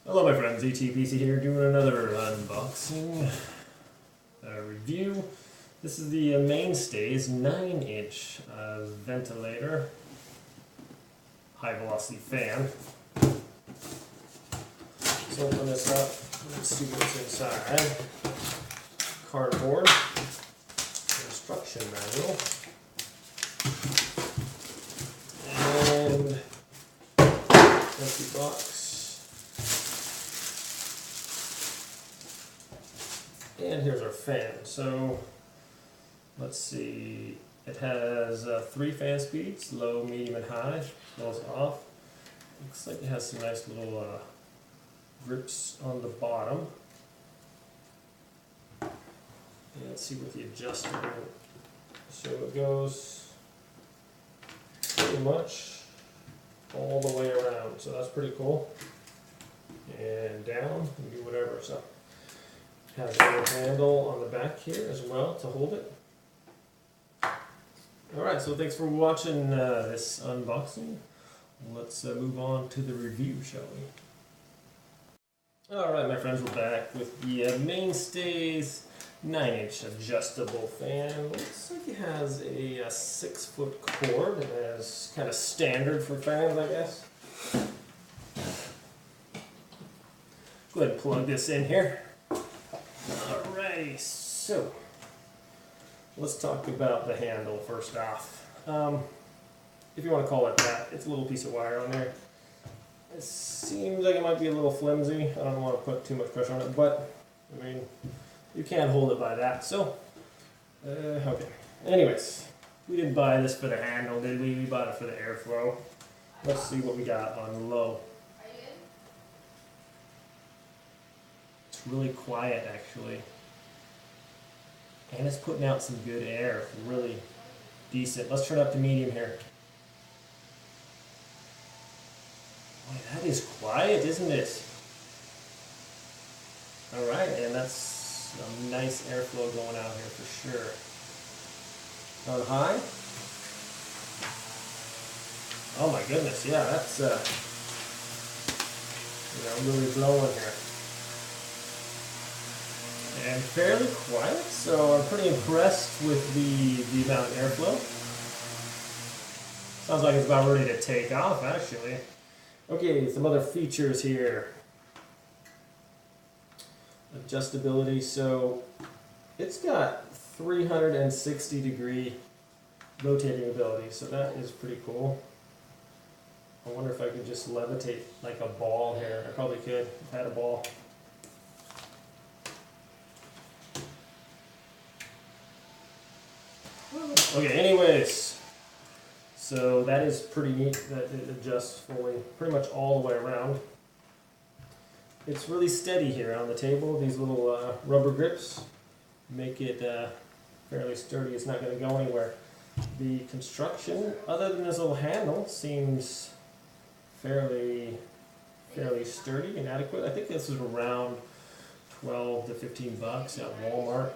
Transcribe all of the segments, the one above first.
Hello my friends, ETPC here doing another unboxing review. This is the MAINSTAYS 9-inch ventilator high velocity fan. So open this up, let's see what's inside. Cardboard, instruction manual, and empty box. And here's our fan. So let's see, it has 3 fan speeds, low, medium, and high. Those off. Looks like it has some nice little grips on the bottom. And let's see what the adjustable. So it goes pretty much all the way around. So that's pretty cool. And down, you do whatever. So has a little handle on the back here as well to hold it. Alright, so thanks for watching this unboxing. Let's move on to the review, shall we? Alright my friends, we're back with the MAINSTAYS 9-inch adjustable fan. Looks like it has a 6-foot cord, as kind of standard for fans, I guess. Go ahead and plug this in here. Alrighty, so let's talk about the handle first off. If you want to call it that, it's a little piece of wire on there. It seems like it might be a little flimsy. I don't want to put too much pressure on it, but I mean, you can't hold it by that. So, okay. Anyways, we didn't buy this for the handle, did we? We bought it for the airflow. Let's see what we got on low. It's really quiet, actually. And it's putting out some good air, really decent. Let's turn up to medium here. Boy, that is quiet, isn't it? Alright, and that's some nice airflow going out here for sure. On high. Oh my goodness, yeah, that's really blowing here. And fairly quiet, so I'm pretty impressed with the amount of airflow. Sounds like it's about ready to take off, actually. Okay, some other features here. Adjustability, so it's got 360-degree rotating ability, so that is pretty cool. I wonder if I could just levitate like a ball here. I probably could if I had a ball. Okay, anyways, so that is pretty neat that it adjusts fully, pretty much all the way around. It's really steady here on the table. These little rubber grips make it fairly sturdy. It's not going to go anywhere. The construction, other than this little handle, seems fairly sturdy and adequate. I think this is around 12 to 15 bucks at Walmart.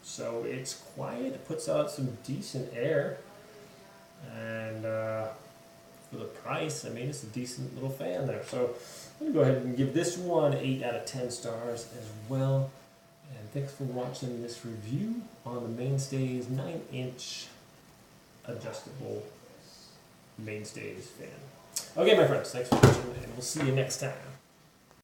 So it's quiet, it puts out some decent air, and for the price, I mean, it's a decent little fan there. So I'm going to go ahead and give this one 8 out of 10 stars as well. And thanks for watching this review on the MAINSTAYS 9-inch adjustable MAINSTAYS fan. Okay my friends, thanks for watching, and we'll see you next time.